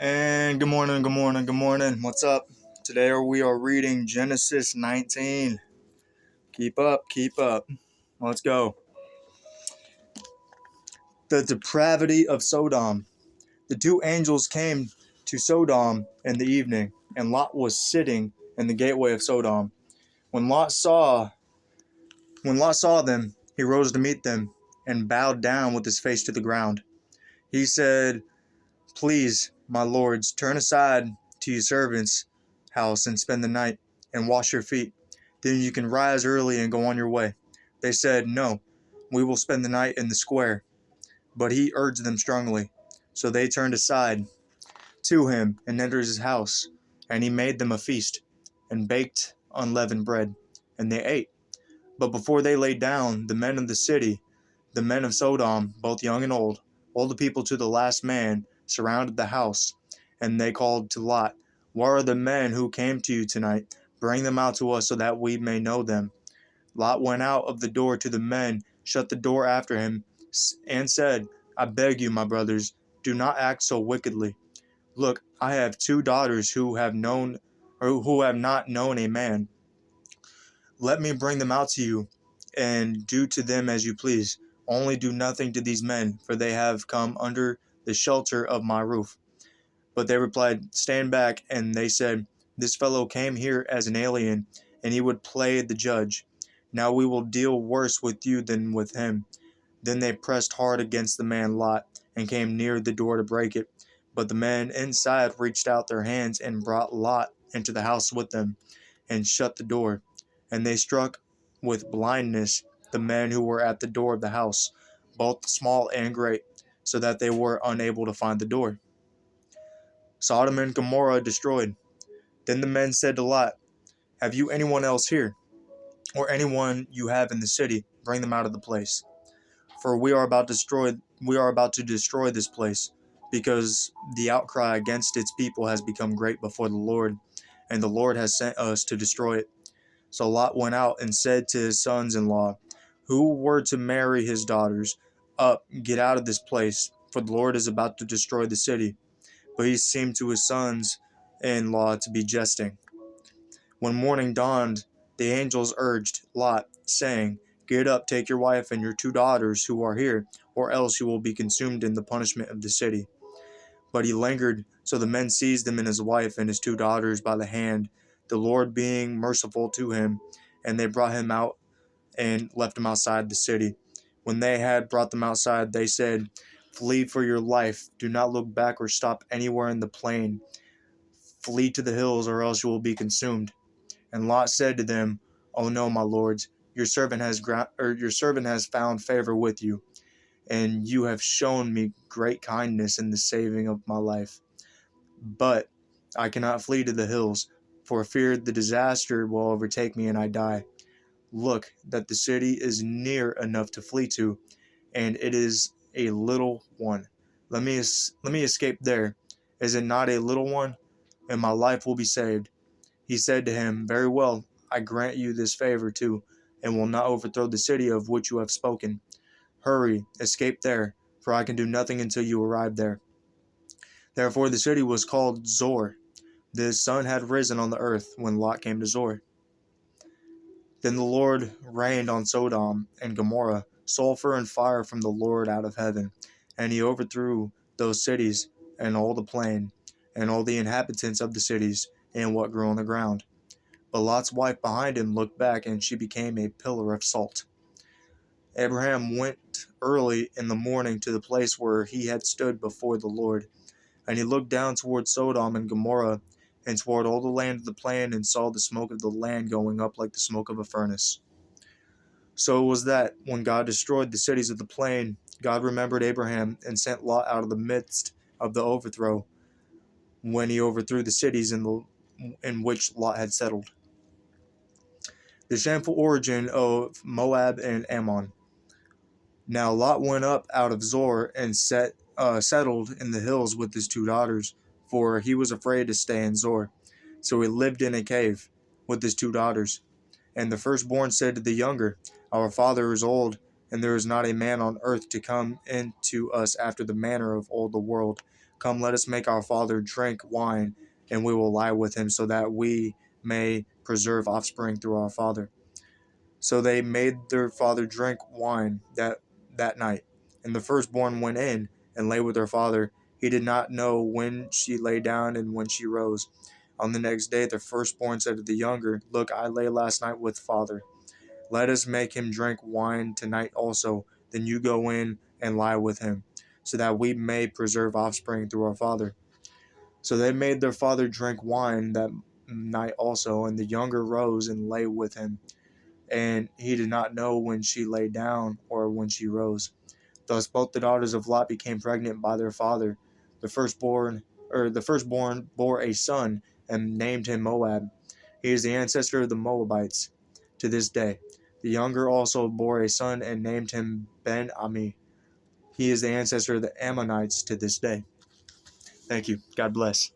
And good morning, good morning, good morning. What's up? Today we are reading Genesis 19. Keep up, keep up. Let's go. The depravity of Sodom. The two angels came to Sodom in the evening, and Lot was sitting in the gateway of Sodom. When Lot saw them, he rose to meet them and bowed down with his face to the ground. He said, "Please, my lords, turn aside to your servant's house and spend the night, and wash your feet. Then you can rise early and go on your way." They said, "No, we will spend the night in the square." But he urged them strongly. So they turned aside to him and entered his house, and he made them a feast, and baked unleavened bread, and they ate. But before they lay down, the men of the city, the men of Sodom, both young and old, all the people to the last man, surrounded the house, and they called to Lot, "Where are the men who came to you tonight? Bring them out to us so that we may know them." Lot went out of the door to the men, shut the door after him, and said, "I beg you, my brothers, do not act so wickedly. Look, I have two daughters who have not known a man. Let me bring them out to you, and do to them as you please. Only do nothing to these men, for they have come under the shelter of my roof." But they replied, "Stand back." And they said, "This fellow came here as an alien, and he would play the judge. Now we will deal worse with you than with him." Then they pressed hard against the man Lot, and came near the door to break it. But the men inside reached out their hands and brought Lot into the house with them, and shut the door. And they struck with blindness the men who were at the door of the house, both small and great, so that they were unable to find the door. Sodom and Gomorrah destroyed. Then the men said to Lot, "Have you anyone else here, or anyone you have in the city? Bring them out of the place. For we are about to destroy this place, because the outcry against its people has become great before the Lord, and the Lord has sent us to destroy it." So Lot went out and said to his sons-in-law, who were to marry his daughters, "Up, get out of this place, for the Lord is about to destroy the city." But he seemed to his sons-in-law to be jesting. When morning dawned, the angels urged Lot, saying, "Get up, take your wife and your two daughters who are here, or else you will be consumed in the punishment of the city." But he lingered, so the men seized him and his wife and his two daughters by the hand, the Lord being merciful to him, and they brought him out and left him outside the city. When they had brought them outside, they said, "Flee for your life. Do not look back or stop anywhere in the plain. Flee to the hills, or else you will be consumed." And Lot said to them, "Oh no, my lords, your servant has found favor with you, and you have shown me great kindness in the saving of my life. But I cannot flee to the hills, for fear the disaster will overtake me and I die. Look, that the city is near enough to flee to, and it is a little one. Let me escape there. Is it not a little one? And my life will be saved." He said to him, "Very well, I grant you this favor too, and will not overthrow the city of which you have spoken. Hurry, escape there, for I can do nothing until you arrive there." Therefore the city was called Zor. The sun had risen on the earth when Lot came to Zor. Then the Lord rained on Sodom and Gomorrah sulfur and fire from the Lord out of heaven, and he overthrew those cities and all the plain, and all the inhabitants of the cities, and what grew on the ground. But Lot's wife behind him looked back, and she became a pillar of salt. Abraham went early in the morning to the place where he had stood before the Lord, and he looked down toward Sodom and Gomorrah, and toward all the land of the plain, and saw the smoke of the land going up like the smoke of a furnace. So it was that, when God destroyed the cities of the plain, God remembered Abraham, and sent Lot out of the midst of the overthrow, when he overthrew the cities in which Lot had settled. The shameful origin of Moab and Ammon. Now Lot went up out of Zor and settled in the hills with his two daughters, for he was afraid to stay in Zor. So he lived in a cave with his two daughters. And the firstborn said to the younger, "Our father is old, and there is not a man on earth to come in to us after the manner of all the world. Come, let us make our father drink wine, and we will lie with him, so that we may preserve offspring through our father. So they made their father drink wine that night. And the firstborn went in and lay with her father. He did not know when she lay down and when she rose. On the next day, the firstborn said to the younger, Look, I lay last night with father. Let us make him drink wine tonight also. Then you go in and lie with him, so that we may preserve offspring through our father. So they made their father drink wine that night also, and the younger rose and lay with him. And he did not know when she lay down or when she rose. Thus both the daughters of Lot became pregnant by their father. The firstborn bore a son and named him Moab. He is the ancestor of the Moabites to this day. The younger also bore a son and named him Ben-Ami. He is the ancestor of the Ammonites to this day. Thank you. God bless.